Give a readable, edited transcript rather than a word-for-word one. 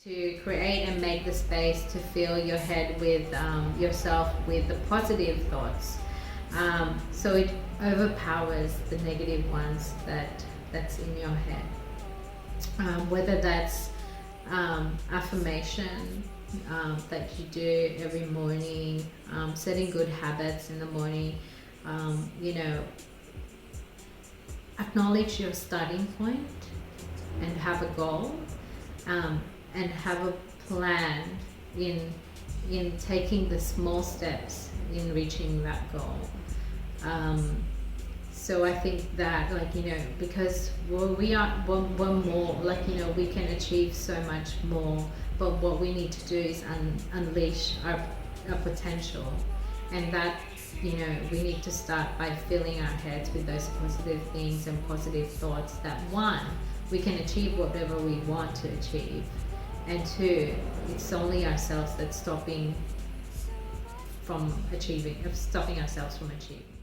to create and make the space to fill your head with yourself with the positive thoughts. So it overpowers the negative ones that's in your head. Whether that's affirmation that you do every morning, setting good habits in the morning, acknowledge your starting point and have a goal, and have a plan in taking the small steps in reaching that goal. So I think that, because we're more, we can achieve so much more, but what we need to do is unleash our potential, and that, we need to start by filling our heads with those positive things and positive thoughts that, one, we can achieve whatever we want to achieve, and two, it's only ourselves that's stopping ourselves from achieving.